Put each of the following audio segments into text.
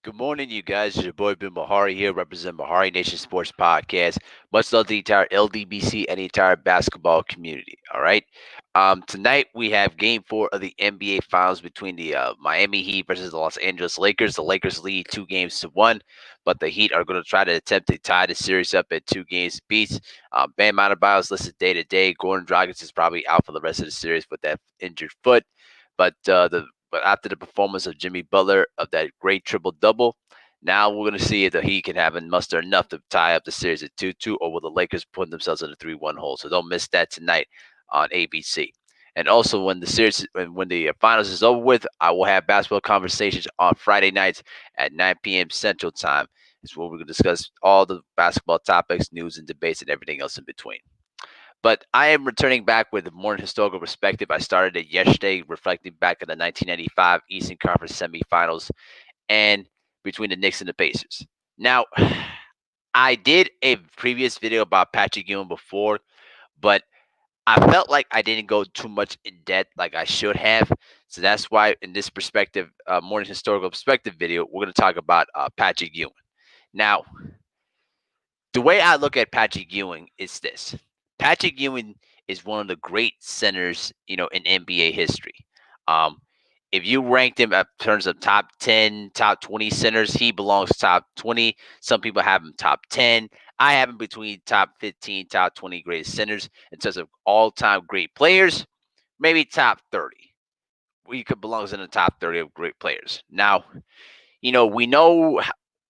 Good morning, you guys. It's your boy Ben Bahari here, represent Bahari Nation Sports Podcast. Much love to the entire LDBC and the entire basketball community. All right. Tonight we have Game 4 of the NBA Finals between the Miami Heat versus the Los Angeles Lakers. The Lakers lead 2 games to 1, but the Heat are going to try to attempt to tie the series up at 2 games apiece. Bam Adebayo is listed day to day. Gordon Dragic is probably out for the rest of the series with that injured foot, but after the performance of Jimmy Butler of that great triple double, now we're going to see if the Heat can have and muster enough to tie up the series at 2-2, or will the Lakers put themselves in a 3-1 hole. So don't miss that tonight on ABC. And also, when the finals is over with, I will have basketball conversations on Friday nights at 9 p.m. Central Time. It's where we're going to discuss all the basketball topics, news, and debates, and everything else in between. But I am returning back with a more historical perspective. I started it yesterday, reflecting back on the 1995 Eastern Conference semifinals and between the Knicks and the Pacers. Now, I did a previous video about Patrick Ewing before, but I felt like I didn't go too much in depth like I should have. So that's why in this perspective, more historical perspective video, we're going to talk about Patrick Ewing. Now, the way I look at Patrick Ewing is this: Patrick Ewing is one of the great centers, in NBA history. Um, if you ranked him in terms of top 10, top 20 centers, he belongs top 20. Some people have him top 10. I have him between top 15, top 20 greatest centers in terms of all time great players, maybe top 30. He could belongs in the top 30 of great players. Now, we know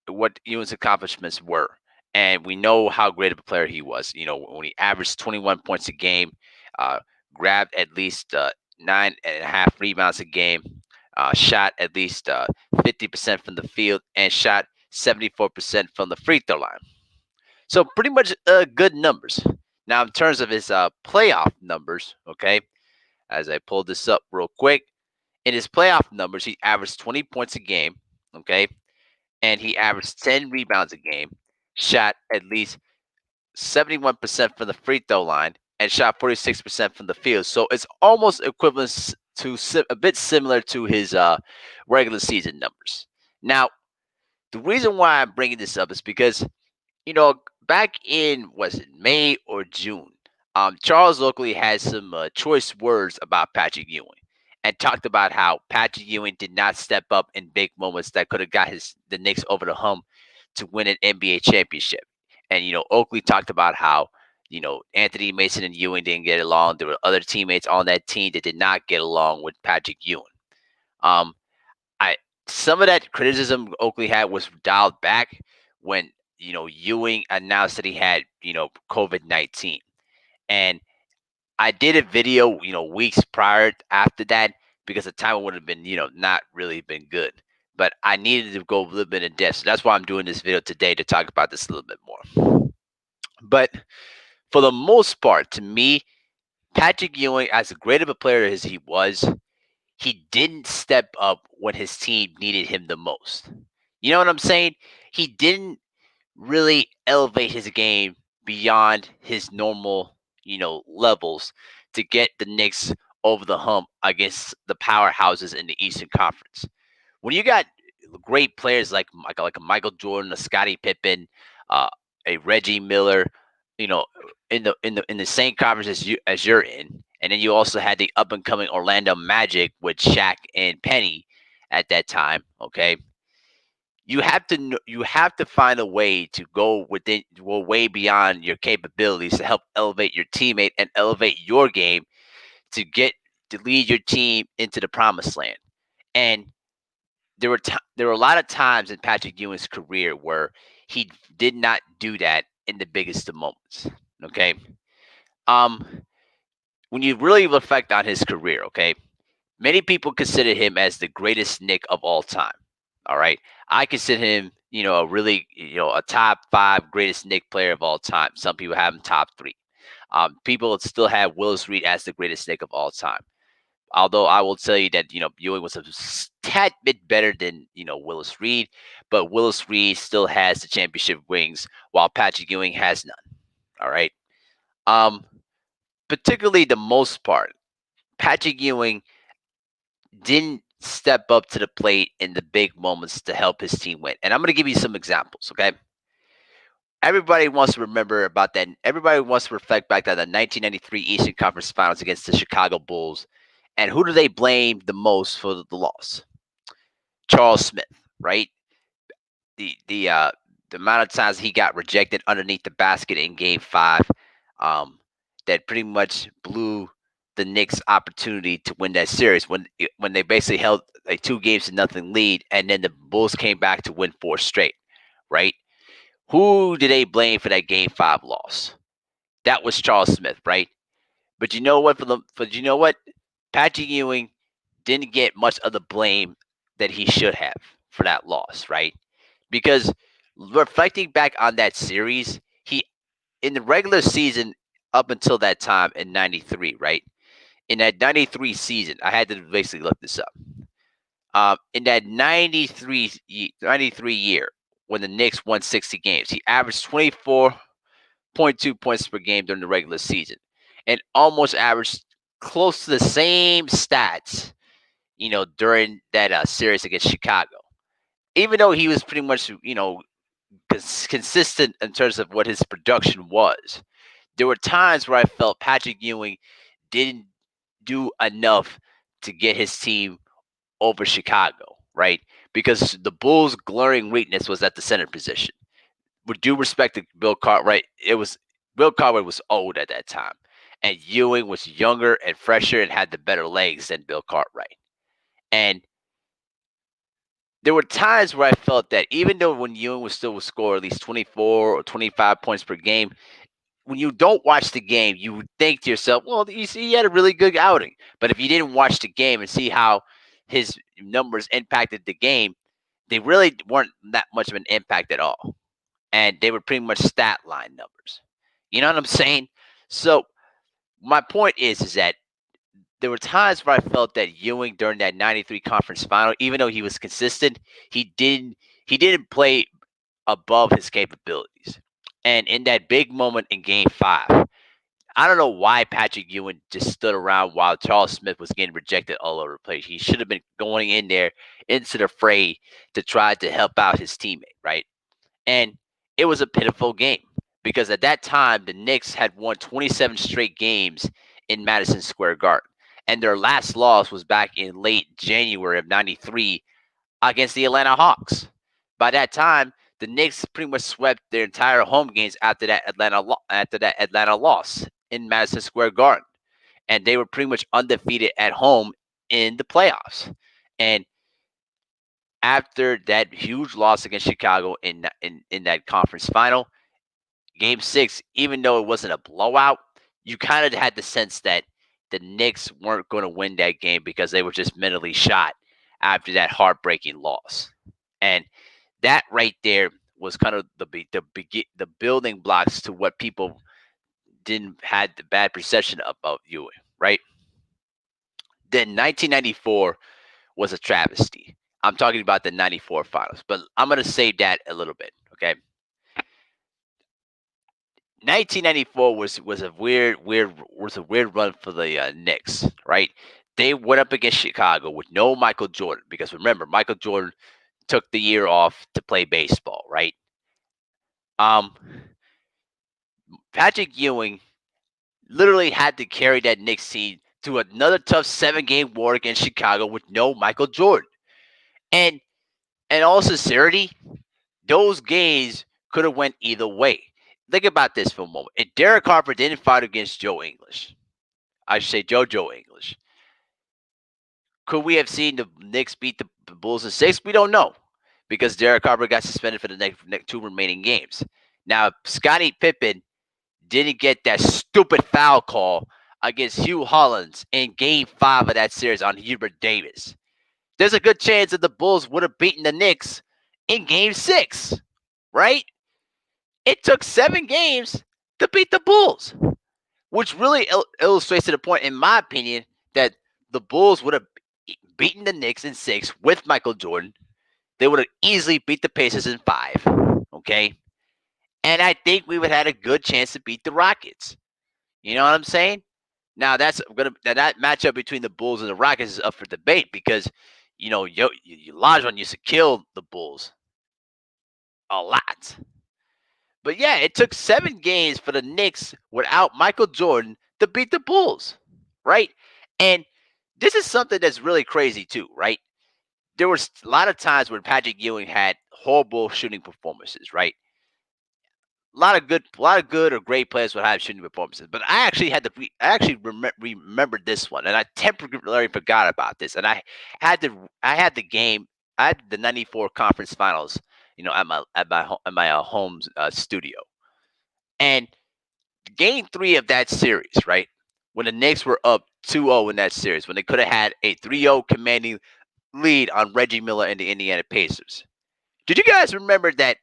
what Ewing's accomplishments were, and we know how great of a player he was. When he averaged 21 points a game, uh, grabbed at least 9.5 rebounds a game, shot at least 50% from the field, and shot 74% from the free throw line. So pretty much good numbers. Now, in terms of his playoff numbers, okay, as I pulled this up real quick, in his playoff numbers, he averaged 20 points a game, okay, and he averaged 10 rebounds a game, shot at least 71% from the free throw line, and shot 46% from the field. So it's almost equivalent to a bit similar to his regular season numbers. Now, the reason why I'm bringing this up is because back in was it May or June, Charles Oakley had some choice words about Patrick Ewing, and talked about how Patrick Ewing did not step up in big moments that could have got the Knicks over the hump to win an NBA championship. And Oakley talked about how Anthony Mason and Ewing didn't get along. There were other teammates on that team that did not get along with Patrick Ewing. Um, I Some of that criticism Oakley had was dialed back when Ewing announced that he had COVID-19, and I did a video weeks prior after that because the time would have been not really been good, but I needed to go a little bit in depth, so that's why I'm doing this video today to talk about this a little bit more. But for the most part, to me, Patrick Ewing, as great of a player as he was, he didn't step up when his team needed him the most. You know what I'm saying? He didn't really elevate his game beyond his normal, levels to get the Knicks over the hump against the powerhouses in the Eastern Conference. When you got great players like a Michael Jordan, a Scottie Pippen, uh, a Reggie Miller, you know, in the same conference as you're in, and then you also had the up and coming Orlando Magic with Shaq and Penny at that time. Okay, you have to find a way to go way beyond your capabilities to help elevate your teammate and elevate your game to get to lead your team into the promised land. And there were a lot of times in Patrick Ewing's career where he did not do that in the biggest of moments. Okay, um, when you really reflect on his career, okay, many people consider him as the greatest Knick of all time. All right. I consider him, a really, a top five greatest Knick player of all time. Some people have him top three. People still have Willis Reed as the greatest Knick of all time. Although I will tell you that, Ewing was a tad bit better than, Willis Reed, but Willis Reed still has the championship rings while Patrick Ewing has none. All right. Um, Particularly the most part, Patrick Ewing didn't step up to the plate in the big moments to help his team win. And I'm going to give you some examples, okay? Everybody wants to remember about that. Everybody wants to reflect back on the 1993 Eastern Conference Finals against the Chicago Bulls. And who do they blame the most for the loss? Charles Smith, right? The amount of times he got rejected underneath the basket in Game Five, um, that pretty much blew the Knicks' opportunity to win that series when they basically held a 2 games to nothing lead, and then the Bulls came back to win 4 straight, right? Who did they blame for that Game Five loss? That was Charles Smith, right? But you know what? You know what? Patrick Ewing didn't get much of the blame that he should have for that loss, right? Because reflecting back on that series, he in the regular season up until that time in '93, right? In that '93 season, I had to basically look this up. In that '93 year, when the Knicks won 60 games, he averaged 24.2 points per game during the regular season, and almost averaged close to the same stats, during that series against Chicago. Even though he was pretty much, consistent in terms of what his production was, there were times where I felt Patrick Ewing didn't do enough to get his team over Chicago, right? Because the Bulls' glaring weakness was at the center position. With due respect to Bill Cartwright, it was Bill Cartwright was old at that time, and Ewing was younger and fresher and had the better legs than Bill Cartwright. And there were times where I felt that even though when Ewing was still would score at least 24 or 25 points per game, when you don't watch the game, you would think to yourself, well, you see, he had a really good outing. But if you didn't watch the game and see how his numbers impacted the game, they really weren't that much of an impact at all. And they were pretty much stat line numbers. You know what I'm saying? So my point is that there were times where I felt that Ewing during that '93 conference final, even though he was consistent, he didn't he didn't play above his capabilities. And in that big moment in Game Five, I don't know why Patrick Ewing just stood around while Charles Smith was getting rejected all over the place. He should have been going in there into the fray to try to help out his teammate, right? And it was a pitiful game because at that time the Knicks had won 27 straight games in Madison Square Garden. And their last loss was back in late January of '93 against the Atlanta Hawks. By that time, the Knicks pretty much swept their entire home games after that Atlanta loss in Madison Square Garden, and they were pretty much undefeated at home in the playoffs. And after that huge loss against Chicago in that conference final, Game Six, even though it wasn't a blowout, you kind of had the sense that the Knicks weren't going to win that game because they were just mentally shot after that heartbreaking loss. And that right there was kind of the building blocks to what people didn't had the bad perception about Ewing, right? Then 1994 was a travesty. I'm talking about the '94 finals, but I'm gonna save that a little bit. Okay, 1994 was a weird run for the Knicks, right? They went up against Chicago with no Michael Jordan because remember Michael Jordan took the year off to play baseball, right? Um, Patrick Ewing literally had to carry that Knicks team to another tough 7 game war against Chicago with no Michael Jordan. And in all sincerity, those games could have went either way. Think about this for a moment. If Derek Harper didn't fight against Joe English, I should say JoJo English, could we have seen the Knicks beat the Bulls in 6? We don't know because Derek Harper got suspended for the next 2 remaining games. Now, Scottie Pippen didn't get that stupid foul call against Hugh Hollins in Game 5 of that series on Hubert Davis. There's a good chance that the Bulls would have beaten the Knicks in Game 6, right? It took 7 games to beat the Bulls, which really illustrates to the point, in my opinion, that the Bulls would have beaten the Knicks in 6 with Michael Jordan. They would have easily beat the Pacers in 5, okay? And I think we would have had a good chance to beat the Rockets. You know what I'm saying? Now that matchup between the Bulls and the Rockets is up for debate because Olajuwon used to kill the Bulls a lot. But yeah, it took 7 games for the Knicks without Michael Jordan to beat the Bulls, right? And this is something that's really crazy too, right? There was a lot of times when Patrick Ewing had horrible shooting performances, right? A lot of good or great players would have shooting performances, but I actually remembered this one, and I temporarily forgot about this, and I had the game, I had the '94 conference finals, at my home studio, and game three of that series, right? When the Knicks were up 2-0 in that series, when they could have had a 3-0 commanding lead on Reggie Miller and the Indiana Pacers. Did you guys remember that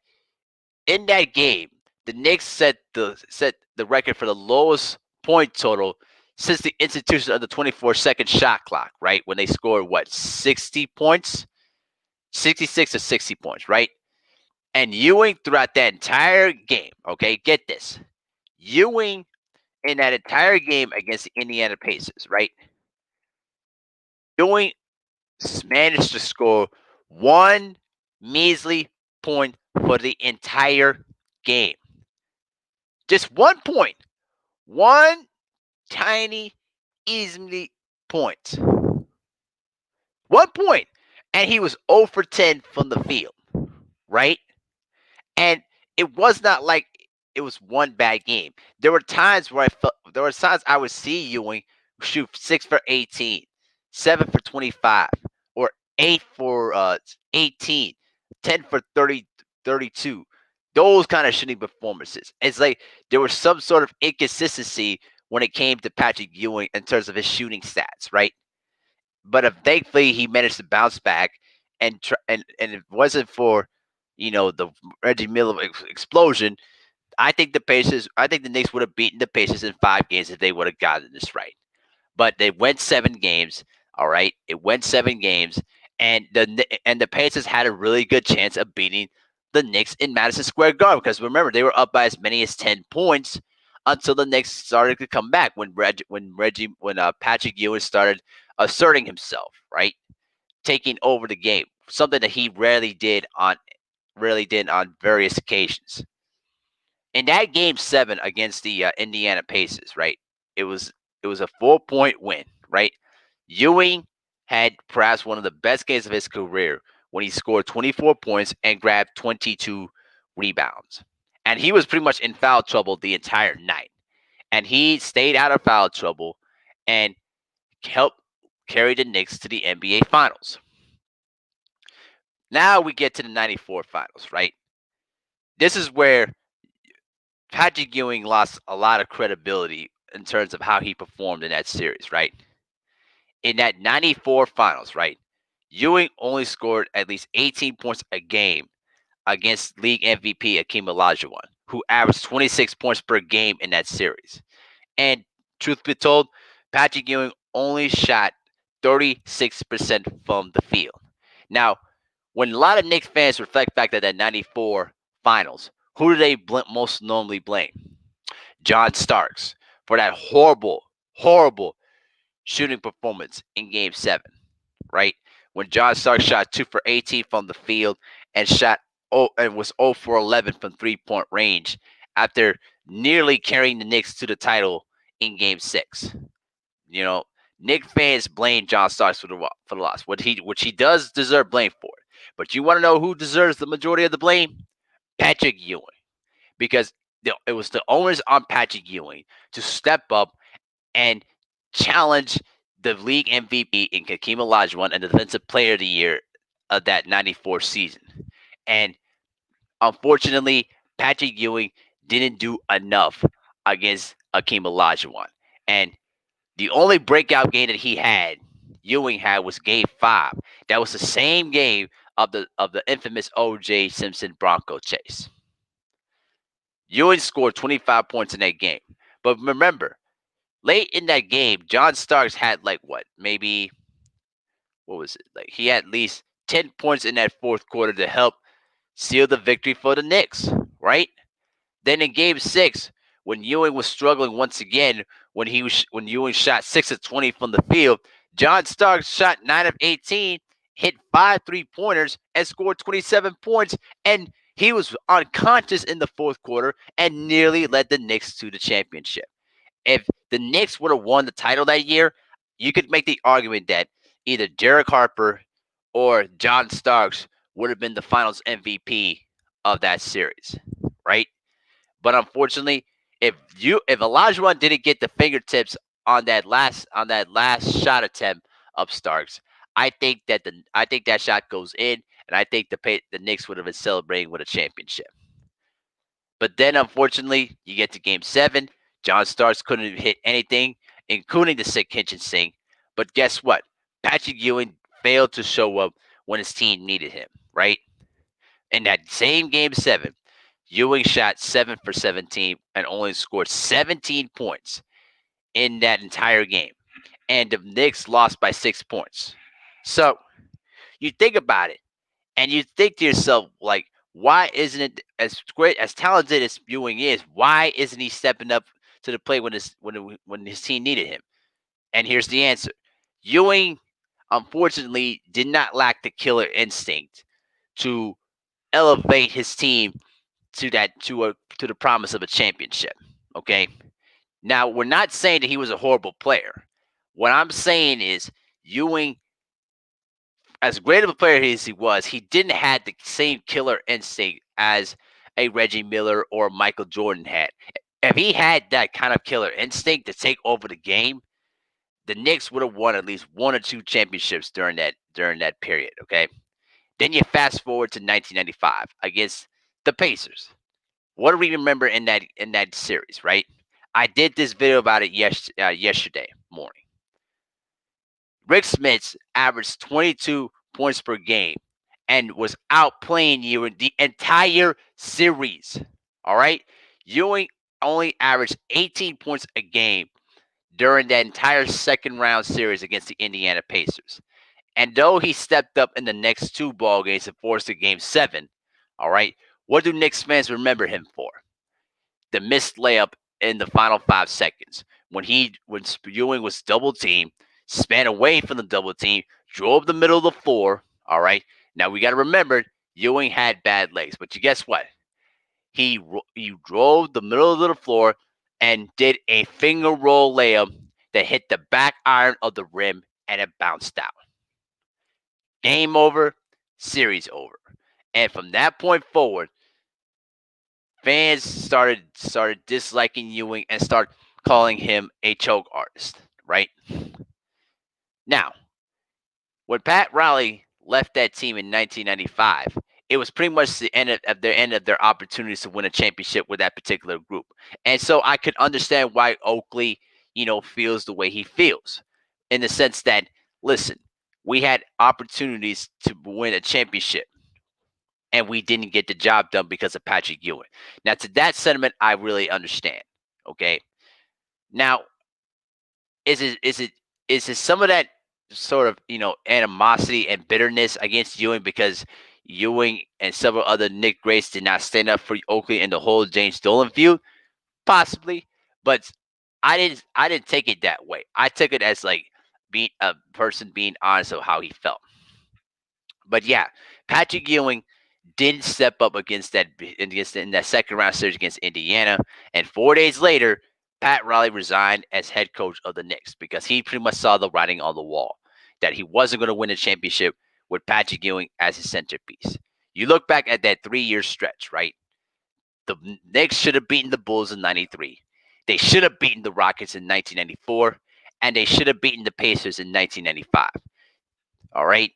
in that game, the Knicks set the record for the lowest point total since the institution of the 24-second shot clock, right? When they scored what, 60 points? 66 or 60 points, right? And Ewing throughout that entire game, okay, get this. Ewing in that entire game against the Indiana Pacers, right? Ewing managed to score one measly point for the entire game. Just 1 point. One tiny, easily point. 1 point. And he was 0 for 10 from the field, right? And it was not like it was one bad game. There were times I would see Ewing shoot 6 for 18, 7 for 25, or 8 for 18, 10 for 32. Those kind of shooting performances. It's like there was some sort of inconsistency when it came to Patrick Ewing in terms of his shooting stats, right? But thankfully he managed to bounce back, and it wasn't for the Reggie Miller explosion. I think the Knicks would have beaten the Pacers in 5 games if they would have gotten this right. But they went 7 games. All right, it went 7 games, and the Pacers had a really good chance of beating the Knicks in Madison Square Garden, because remember they were up by as many as 10 points until the Knicks started to come back when Patrick Ewing started asserting himself, right, taking over the game, something that he rarely did on various occasions. In that game 7 against the Indiana Pacers, right? It was a 4-point win, right? Ewing had perhaps one of the best games of his career when he scored 24 points and grabbed 22 rebounds. And he was pretty much in foul trouble the entire night. And he stayed out of foul trouble and helped carry the Knicks to the NBA Finals. Now we get to the '94 Finals, right? This is where Patrick Ewing lost a lot of credibility in terms of how he performed in that series, right? In that '94 Finals, right? Ewing only scored at least 18 points a game against league MVP Akeem Olajuwon, who averaged 26 points per game in that series. And truth be told, Patrick Ewing only shot 36% from the field. Now, when a lot of Knicks fans reflect back to that '94 Finals, who do they most normally blame? John Starks for that horrible, horrible shooting performance in Game 7, right? When John Starks shot 2 for 18 from the field and was 0 for 11 from 3-point range after nearly carrying the Knicks to the title in Game 6. You know, Knick fans blame John Starks for the loss, which he does deserve blame for. But you want to know who deserves the majority of the blame? Patrick Ewing, because it was the onus on Patrick Ewing to step up and challenge the league MVP in Hakeem Olajuwon and the Defensive Player of the Year of that '94 season. And unfortunately, Patrick Ewing didn't do enough against Hakeem Olajuwon. And the only breakout game that Ewing had, was Game 5. That was the same game of the infamous O.J. Simpson Bronco chase. Ewing scored 25 points in that game. But remember, late in that game, John Starks had like maybe what was it? Like he had at least 10 points in that fourth quarter to help seal the victory for the Knicks, right? Then in Game 6, when Ewing was struggling once again, when Ewing shot 6 of 20 from the field, John Starks shot 9 of 18 hit 5 3-pointers and scored 27 points. And he was unconscious in the fourth quarter and nearly led the Knicks to the championship. If the Knicks would have won the title that year, you could make the argument that either Derek Harper or John Starks would have been the finals MVP of that series, right? But unfortunately, if Olajuwon didn't get the fingertips on that last shot attempt of Starks, I think that shot goes in, and I think the Knicks would have been celebrating with a championship. But then, unfortunately, you get to Game 7. John Starks couldn't hit anything, including the sick kitchen sink. But guess what? Patrick Ewing failed to show up when his team needed him, right? In that same Game 7, Ewing shot 7 for 17 and only scored 17 points in that entire game. And the Knicks lost by 6 points. So you think about it, and you think to yourself, like, why isn't it as great, as talented as Ewing is? Why isn't he stepping up to the plate when his team needed him? And here's the answer: Ewing, unfortunately, did not lack the killer instinct to elevate his team to the promise of a championship. Okay. Now we're not saying that he was a horrible player. What I'm saying is Ewing, as great of a player as he was, he didn't have the same killer instinct as a Reggie Miller or Michael Jordan had. If he had that kind of killer instinct to take over the game, the Knicks would have won at least one or two championships during that period. Okay. Then you fast forward to 1995 against the Pacers. What do we remember in that series, right? I did this video about it yesterday morning. Rick Smits averaged 22 points per game and was outplaying you in the entire series. All right? Ewing only averaged 18 points a game during that entire second round series against the Indiana Pacers. And though he stepped up in the next two ball games and forced a game 7, all right, what do Knicks fans remember him for? The missed layup in the final 5 seconds when Ewing was double teamed, span away from the double team, drove the middle of the floor. All right. Now we got to remember Ewing had bad legs, but you guess what? He drove the middle of the floor and did a finger roll layup that hit the back iron of the rim and it bounced out. Game over, series over. And from that point forward, fans started disliking Ewing and start calling him a choke artist, right? Now, when Pat Riley left that team in 1995, it was pretty much the end of their opportunities to win a championship with that particular group. And so I could understand why Oakley, feels the way he feels, in the sense that, listen, we had opportunities to win a championship and we didn't get the job done because of Patrick Ewing. Now, to that sentiment, I really understand. Okay. Now, is it some of that sort of animosity and bitterness against Ewing because Ewing and several other Nick greats did not stand up for Oakley in the whole James Dolan feud? Possibly, but I didn't take it that way. I took it as like being a person being honest of how he felt. But yeah, Patrick Ewing didn't step up against in that second round series against Indiana, and 4 days later, Pat Riley resigned as head coach of the Knicks because he pretty much saw the writing on the wall that he wasn't going to win a championship with Patrick Ewing as his centerpiece. You look back at that 3 year stretch, right? The Knicks should have beaten the Bulls in '93. They should have beaten the Rockets in 1994, and they should have beaten the Pacers in 1995. All right.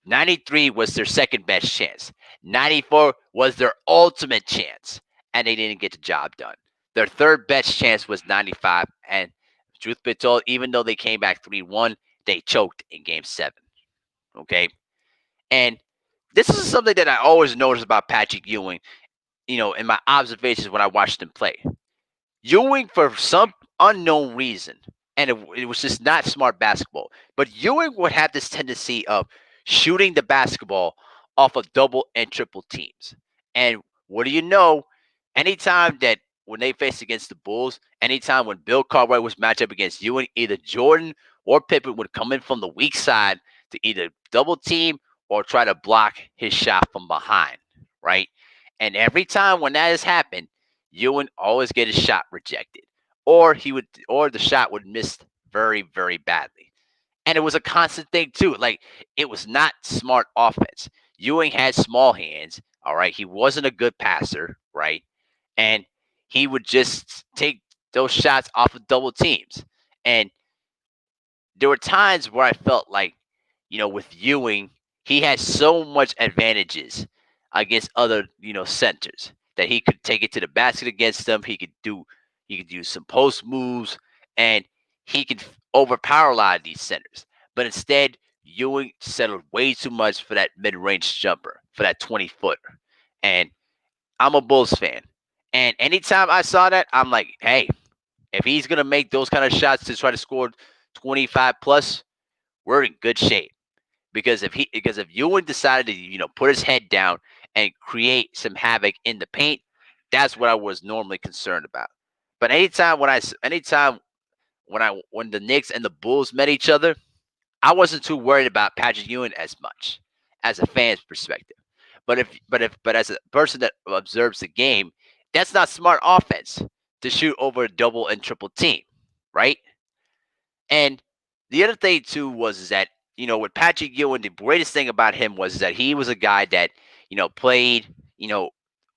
93 was their second best chance. 94 was their ultimate chance, and they didn't get the job done. Their third best chance was 95, and truth be told, even though they came back 3-1, they choked in game 7. Okay. And this is something that I always noticed about Patrick Ewing, in my observations when I watched him play. Ewing, for some unknown reason, and it was just not smart basketball, but Ewing would have this tendency of shooting the basketball off of double and triple teams. And what do you know? Anytime that when they faced against the Bulls, anytime when Bill Cartwright was matched up against Ewing, either Jordan or Pippen would come in from the weak side to either double team or try to block his shot from behind, right? And every time when that has happened, Ewing always get his shot rejected, or the shot would miss very, very badly. And it was a constant thing too. Like, it was not smart offense. Ewing had small hands. All right, he wasn't a good passer, right? And he would just take those shots off of double teams. And there were times where I felt like, with Ewing, he had so much advantages against other, centers, that he could take it to the basket against them. He could do some post moves, and he could overpower a lot of these centers. But instead, Ewing settled way too much for that mid-range jumper, for that 20-footer. And I'm a Bulls fan. And anytime I saw that, I'm like, hey, if he's gonna make those kind of shots to try to score 25 plus, we're in good shape. Because if Ewan decided to put his head down and create some havoc in the paint, that's what I was normally concerned about. But anytime when the Knicks and the Bulls met each other, I wasn't too worried about Patrick Ewing as much, as a fan's perspective. But as a person that observes the game, that's not smart offense to shoot over a double and triple team, right? And the other thing too was is that with Patrick Ewing, the greatest thing about him was that he was a guy that played you know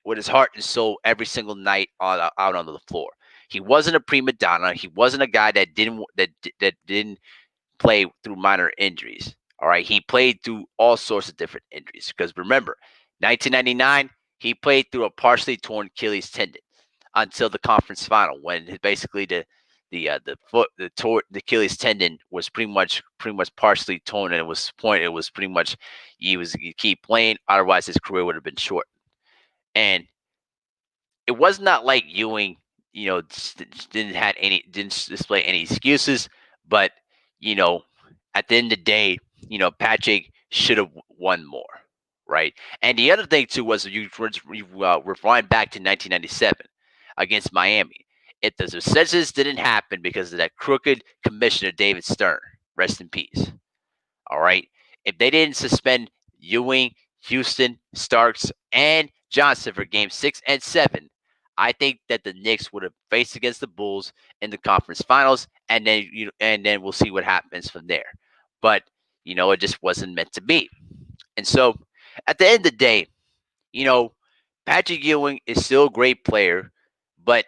with his heart and soul every single night out on the floor. He wasn't a prima donna. He wasn't a guy that didn't play through minor injuries. All right, he played through all sorts of different injuries. Because remember, 1999, he played through a partially torn Achilles tendon until the conference final, when basically the Achilles tendon was pretty much partially torn, and it was pretty much he keep playing, otherwise his career would have been short. And it was not like Ewing, didn't display any excuses, but you know, at the end of the day, Patrick should have won more, right? And the other thing too was you rewind back to 1997 against Miami. If the successes didn't happen because of that crooked commissioner David Stern, rest in peace. All right. If they didn't suspend Ewing, Houston, Starks, and Johnson for game 6 and 7, I think that the Knicks would have faced against the Bulls in the conference finals, and then we'll see what happens from there. But it just wasn't meant to be. And so at the end of the day, you know, Patrick Ewing is still a great player, but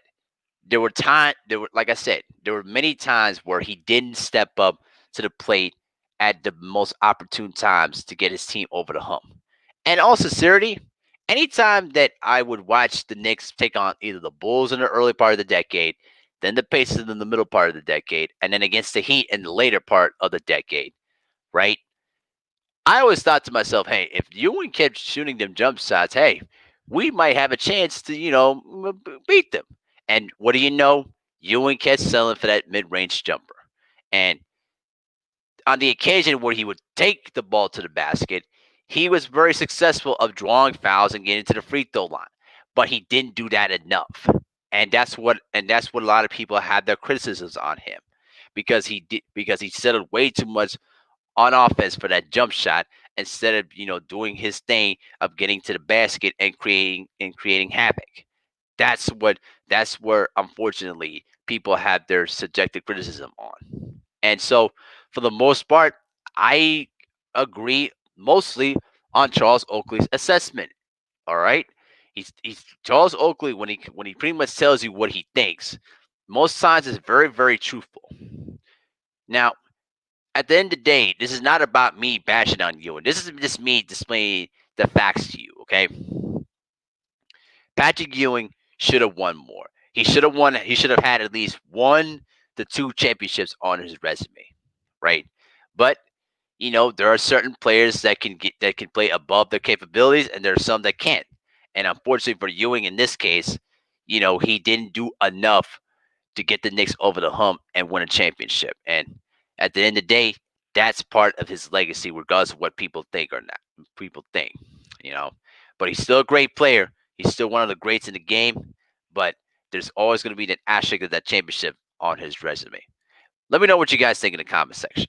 like I said, there were many times where he didn't step up to the plate at the most opportune times to get his team over the hump. And all sincerity, anytime that I would watch the Knicks take on either the Bulls in the early part of the decade, then the Pacers in the middle part of the decade, and then against the Heat in the later part of the decade, right? I always thought to myself, hey, if Ewing kept shooting them jump shots, hey, we might have a chance to, beat them. And what do you know? Ewing kept selling for that mid range jumper. And on the occasion where he would take the ball to the basket, he was very successful of drawing fouls and getting to the free throw line. But he didn't do that enough. And that's what a lot of people had their criticisms on him, because he settled way too much on offense for that jump shot, instead of doing his thing of getting to the basket and creating havoc. That's where, unfortunately, people have their subjective criticism on. And so, for the most part, I agree mostly on Charles Oakley's assessment. All right, he's Charles Oakley, when he pretty much tells you what he thinks, most times is very, very truthful. Now, at the end of the day, this is not about me bashing on you, and this is just me displaying the facts to you. Okay, Patrick Ewing should have won more. He should have won. He should have had at least 1 to 2 championships on his resume, right? But there are certain players that can play above their capabilities, and there are some that can't. And unfortunately for Ewing in this case, he didn't do enough to get the Knicks over the hump and win a championship. And at the end of the day, that's part of his legacy, regardless of what people think or not. People think, you know. But he's still a great player. He's still one of the greats in the game. But there's always going to be that asterisk of that championship on his resume. Let me know what you guys think in the comment section.